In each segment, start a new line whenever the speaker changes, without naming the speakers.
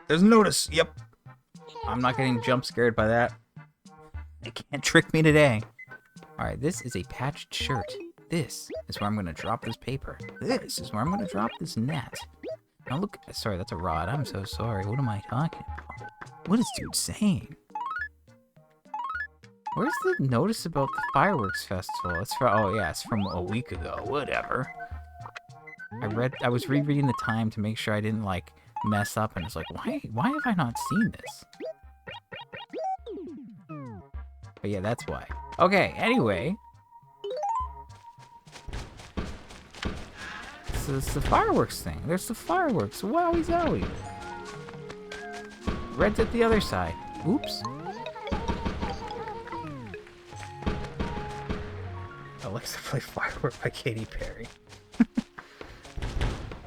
There's a notice. Yep. I'm not getting jump scared by that. They can't trick me today. Alright, this is a patched shirt. This is where I'm going to drop this paper. This is where I'm going to drop this net. Now look, sorry, that's a rod. I'm so sorry. What am I talking about? What is dude saying? Where's the notice about the fireworks festival? It's from, oh yeah, it's from a week ago. Whatever. I was rereading the time to make sure I didn't, like, mess up, and it's like, why have I not seen this? But yeah, that's why. Okay, anyway. So it's the fireworks thing. There's the fireworks. Wowie zowie. Red's at the other side. Oops. Alexa play Firework by Katy Perry.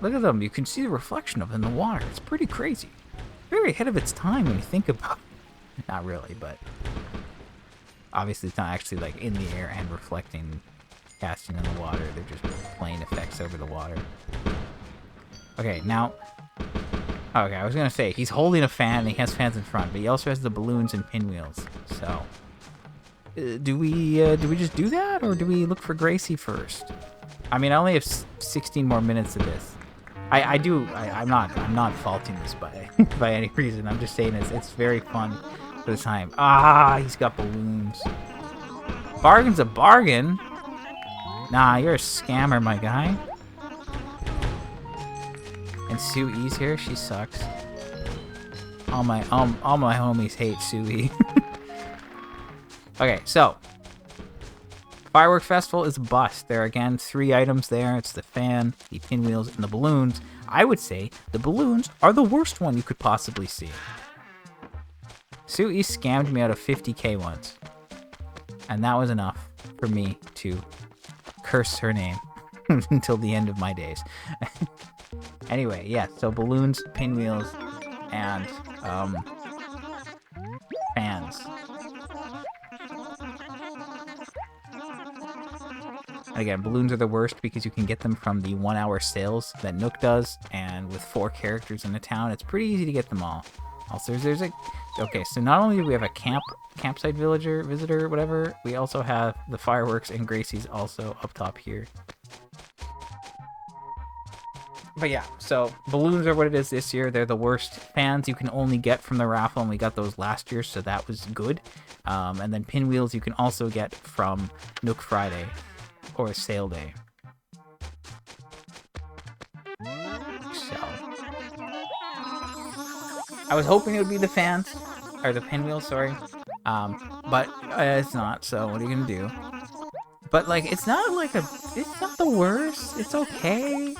Look at them. You can see the reflection of it in the water. It's pretty crazy. Very ahead of its time when you think about it. Not really, but obviously it's not actually like in the air and reflecting, casting in the water. They're just playing effects over the water. Okay, now. Okay, I was gonna say he's holding a fan. And he has fans in front, but he also has the balloons and pinwheels. So, do we just do that, or do we look for Gracie first? I mean, I only have 16 more minutes of this. I'm not faulting this by by any reason. I'm just saying it's very fun for the time. Ah, he's got balloons. Bargain's a bargain. Nah, you're a scammer, my guy. And Sue E's here. She sucks. All my homies hate Sue E. Okay, so Fireworks Festival is a bust. There are, again, 3 items there. It's the fan, the pinwheels, and the balloons. I would say the balloons are the worst one you could possibly see. Sue E scammed me out of 50k once. And that was enough for me to curse her name until the end of my days. Anyway, yeah, so balloons, pinwheels, and fans. Again, balloons are the worst because you can get them from the 1-hour sales that Nook does, and with 4 characters in the town, it's pretty easy to get them all. Also, there's a... Okay, so not only do we have a campsite visitor, whatever, we also have the fireworks, and Gracie's also up top here. But yeah, so balloons are what it is this year. They're the worst. Fans you can only get from the raffle, and we got those last year, so that was good. And then pinwheels you can also get from Nook Friday. Or a sale day. So I was hoping it would be the fans or the pinwheels, sorry. But it's not, so what are you gonna do? But like it's not the worst. It's okay.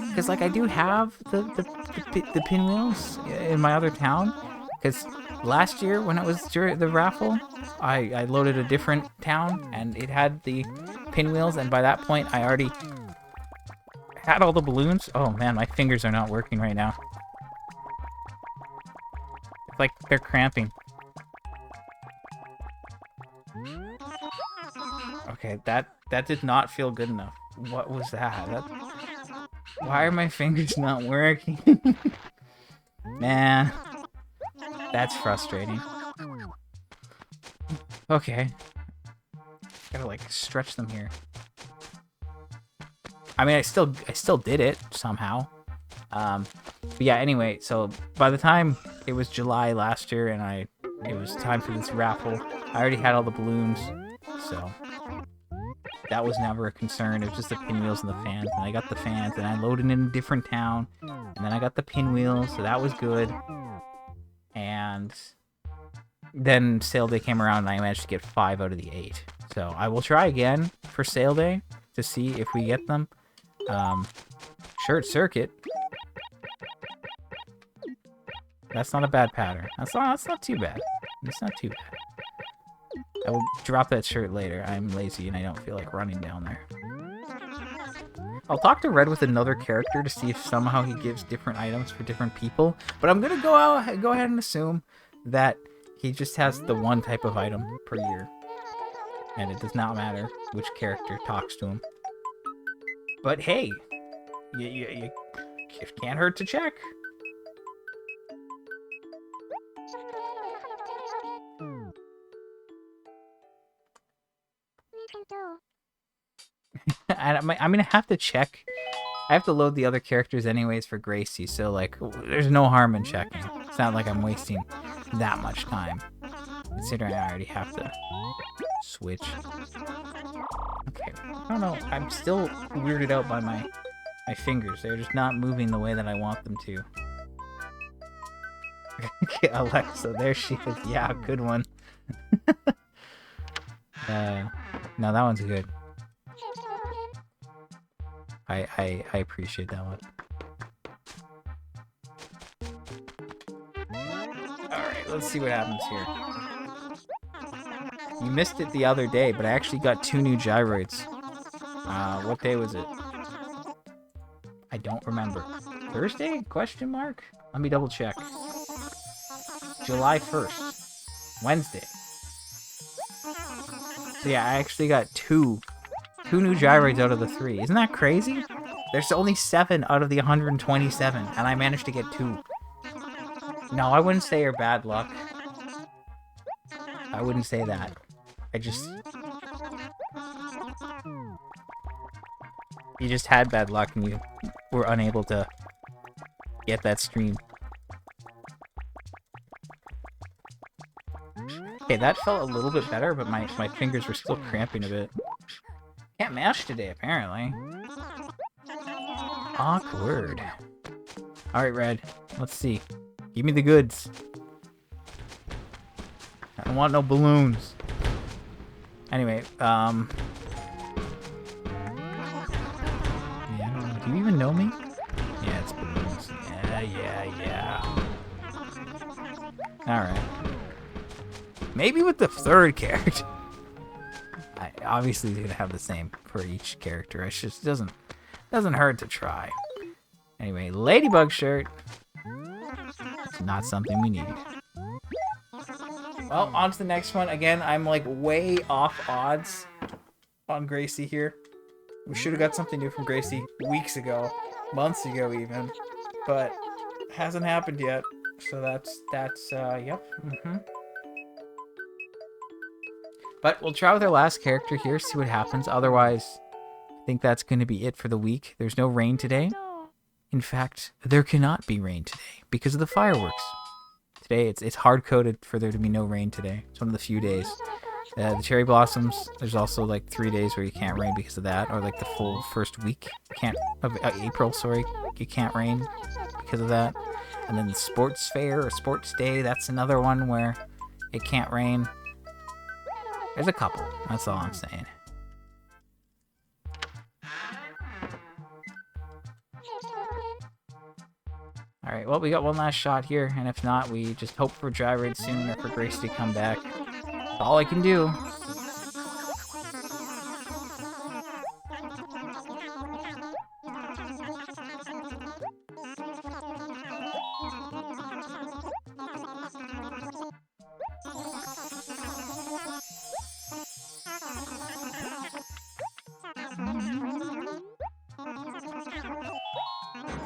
Because like I do have the pinwheels in my other town. Because last year when it was during the raffle, I loaded a different town and it had the pinwheels, and by that point I already had all the balloons. Oh man, my fingers are not working right now. It's like they're cramping. Okay, that did not feel good enough. What was that? Why are my fingers not working? Man, that's frustrating. Okay. Gotta like stretch them here. I mean, I still did it somehow. But yeah, anyway, so by the time it was July last year and it was time for this raffle, I already had all the balloons, so that was never a concern. It was just the pinwheels and the fans, and I got the fans, and I loaded in a different town, and then I got the pinwheels, so that was good. And then sale day came around, and I managed to get 5 out of the 8. So I will try again for sale day to see if we get them. Short circuit. That's not a bad pattern. That's not too bad. It's not too bad. I will drop that shirt later. I'm lazy and I don't feel like running down there. I'll talk to Red with another character to see if somehow he gives different items for different people. But I'm gonna go ahead and assume that he just has the one type of item per year, and it does not matter which character talks to him. But hey, you can't hurt to check. And I'm gonna have to check. I have to load the other characters anyways for Gracie, so like, there's no harm in checking. It's not like I'm wasting that much time, considering I already have to switch. Okay, I don't know. I'm still weirded out by my fingers. They're just not moving the way that I want them to. Okay, Alexa, there she is. Yeah, good one. No, that one's good. I appreciate that one. Alright, let's see what happens here. You missed it the other day, but I actually got 2 new gyroids. What day was it? I don't remember. Thursday? Question mark? Let me double check. July 1st. Wednesday. So yeah, I actually got 2 new gyroids out of the 3. Isn't that crazy? There's only 7 out of the 127, and I managed to get 2. No, I wouldn't say you're bad luck. I wouldn't say that. You just had bad luck and you were unable to get that stream. Okay, that felt a little bit better, but my fingers were still cramping a bit. Can't mash today, apparently. Awkward. Alright, Red. Let's see. Give me the goods. I don't want no balloons. Anyway, yeah, I don't know. Do you even know me? Yeah, it's balloons. Yeah. Alright. Maybe with the 3rd character. Obviously, he's gonna have the same for each character. It just doesn't hurt to try. Anyway, ladybug shirt. It's not something we need. Well, on to the next one. Again, I'm like way off odds on Gracie here. We should have got something new from Gracie weeks ago, months ago even, but it hasn't happened yet. So that's yep. But we'll try with our last character here, see what happens. Otherwise, I think that's going to be it for the week. There's no rain today. In fact, there cannot be rain today because of the fireworks. Today, it's hard-coded for there to be no rain today. It's one of the few days. The cherry blossoms, there's also like 3 days where you can't rain because of that, or like the full first week of April, sorry, you can't rain because of that. And then the sports fair or sports day, that's another one where it can't rain. There's a couple. That's all I'm saying. Alright, well, we got one last shot here, and if not, we just hope for Gyroid soon or for Grace to come back. That's all I can do.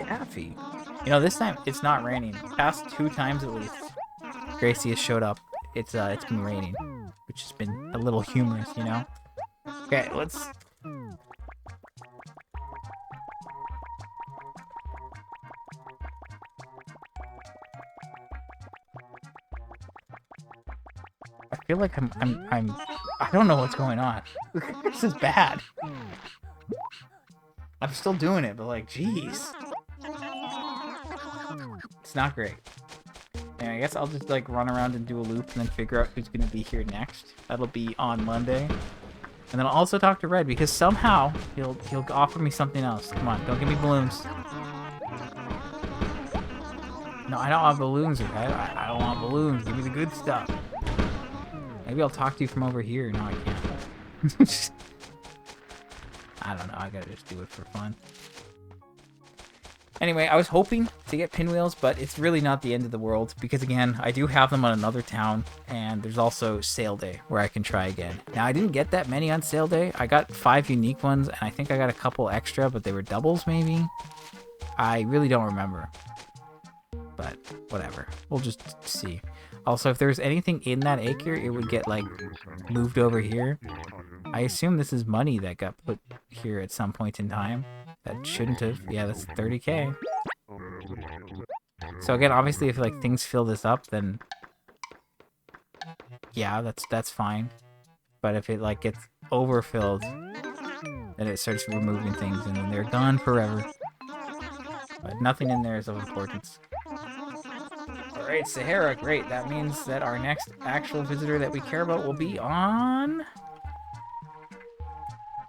Daffy. You know, this time it's not raining. Past 2 times at least, Gracie has showed up. It's been raining, which has been a little humorous, you know. Okay, let's. I feel like I don't know what's going on. This is bad. I'm still doing it, but like, jeez. It's not great. Anyway, I guess I'll just like run around and do a loop and then figure out who's gonna be here next. That'll be on Monday. And then I'll also talk to Red because somehow he'll offer me something else. Come on, don't give me balloons. No, I don't want balloons. I don't want balloons. Give me the good stuff. Maybe I'll talk to you from over here. No, I can't. I don't know. I gotta just do it for fun. Anyway, I was hoping to get pinwheels, but it's really not the end of the world because, again, I do have them on another town, and there's also sale day where I can try again. Now, I didn't get that many on sale day. I got 5 unique ones, and I think I got a couple extra, but they were doubles maybe. I really don't remember, but whatever. We'll just see. Also, if there's anything in that acre, it would get, like, moved over here. I assume this is money that got put here at some point in time. That shouldn't have. Yeah, that's 30k. So again, obviously, if like things fill this up, then yeah, that's fine. But if it like gets overfilled, then it starts removing things, and then they're gone forever. But nothing in there is of importance. All right, Sahara, great. That means that our next actual visitor that we care about will be on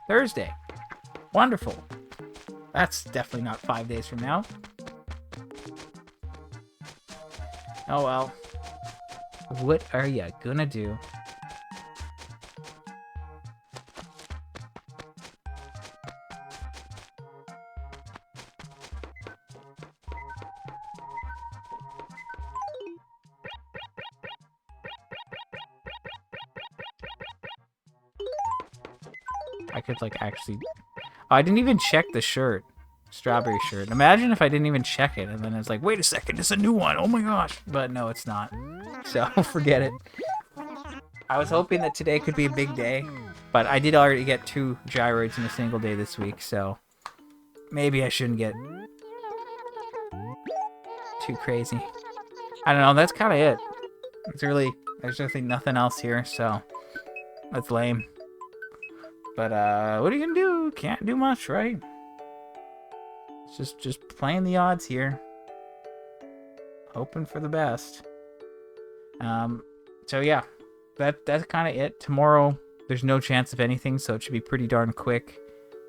Thursday. Wonderful. That's definitely not 5 days from now. Oh well. What are ya gonna do? I could like actually... Oh, I didn't even check the shirt. Strawberry shirt. Imagine if I didn't even check it and then it's like, wait a second, it's a new one. Oh my gosh. But no, it's not. So forget it. I was hoping that today could be a big day, but I did already get 2 gyroids in a single day this week, so maybe I shouldn't get too crazy. I don't know, that's kind of it. It's really, there's really nothing else here, so that's lame. But what are you gonna do? Can't do much, right? It's just playing the odds here. Hoping for the best. So yeah, that's kind of it. Tomorrow, there's no chance of anything, so it should be pretty darn quick.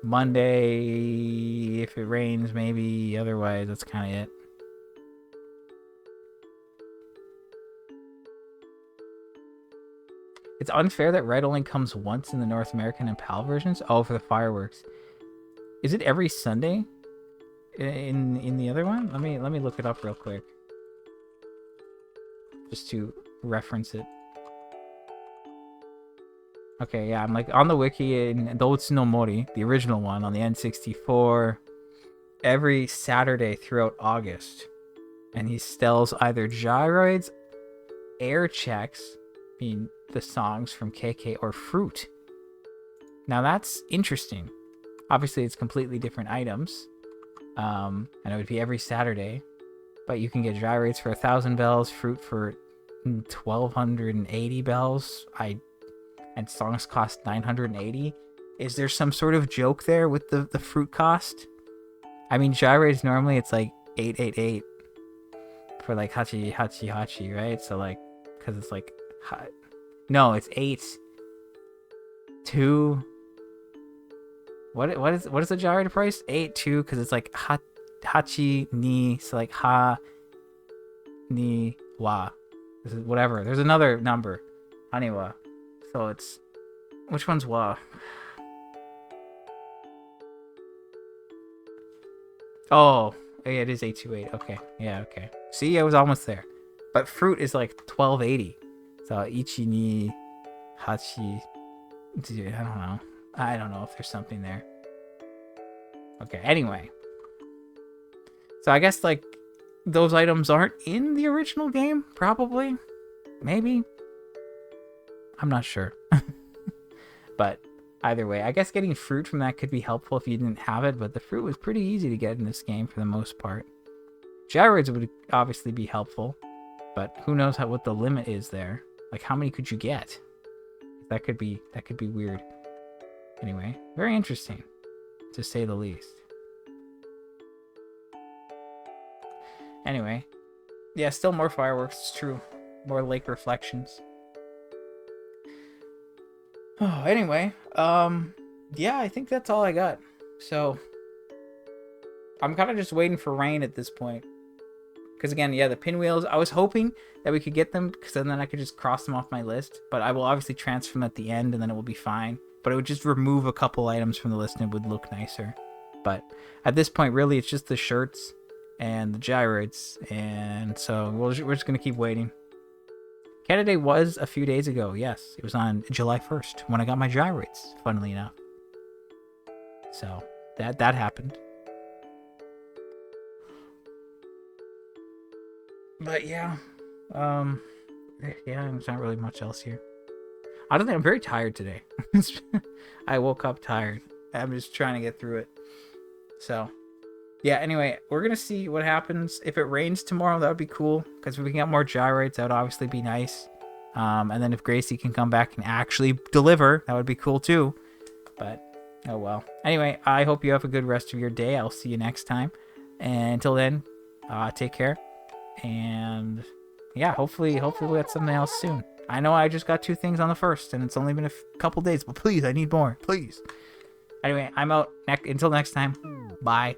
Monday, if it rains, maybe. Otherwise, that's kind of it. It's unfair that Red only comes once in the North American and PAL versions. Oh, for the fireworks. Is it every Sunday in the other one? Let me look it up real quick, just to reference it. Okay, yeah, I'm like on the wiki in Doutsu no Mori, the original one on the N64, every Saturday throughout August, and he sells either gyroids, air checks, being the songs from KK, or fruit. Now that's interesting. Obviously, it's completely different items, and it would be every Saturday. But you can get gyroids for 1,000 bells, fruit for 1,280 bells. And songs cost 980. Is there some sort of joke there with the fruit cost? I mean, gyroids normally it's like 888 for like hachi hachi hachi, right? So like, because it's like, no, it's 8 2. What is the gyroid price? 8-2, because it's like hachi ni, so like ha ni wa. This is whatever. There's another number, aniwa. So it's, which one's wa? Oh, yeah, it is 828. Okay, yeah, okay. See, I was almost there. But fruit is like 1280. So ichi ni hachi. I don't know if there's something there. Okay, anyway. So I guess like those items aren't in the original game, probably. Maybe. I'm not sure. But either way, I guess getting fruit from that could be helpful if you didn't have it, but the fruit was pretty easy to get in this game for the most part. Gyroids would obviously be helpful, but who knows what the limit is there. Like, how many could you get? That could be weird. Anyway, very interesting, to say the least. Anyway, yeah, still more fireworks, it's true. More lake reflections. Oh, anyway, yeah, I think that's all I got. So, I'm kind of just waiting for rain at this point. Because again, yeah, the pinwheels, I was hoping that we could get them, because then I could just cross them off my list. But I will obviously transfer them at the end, and then it will be fine. but it would just remove a couple items from the list and it would look nicer. But at this point, really, it's just the shirts and the gyroids, and so we're just gonna keep waiting. Canada Day was a few days ago. Yes, it was on July 1st when I got my gyroids. Funnily enough, so that happened. But yeah, yeah, there's not really much else here. I don't think I'm very tired today. I woke up tired. I'm just trying to get through it. So, yeah, anyway, we're going to see what happens. If it rains tomorrow, that would be cool. Because if we can get more gyroids, that would obviously be nice. And then if Gracie can come back and actually deliver, that would be cool too. But, oh well. Anyway, I hope you have a good rest of your day. I'll see you next time. And until then, take care. And, yeah, hopefully we'll get something else soon. I know I just got 2 things on the 1st, and it's only been a couple days, but please, I need more. Please. Anyway, I'm out. Until next time. Bye.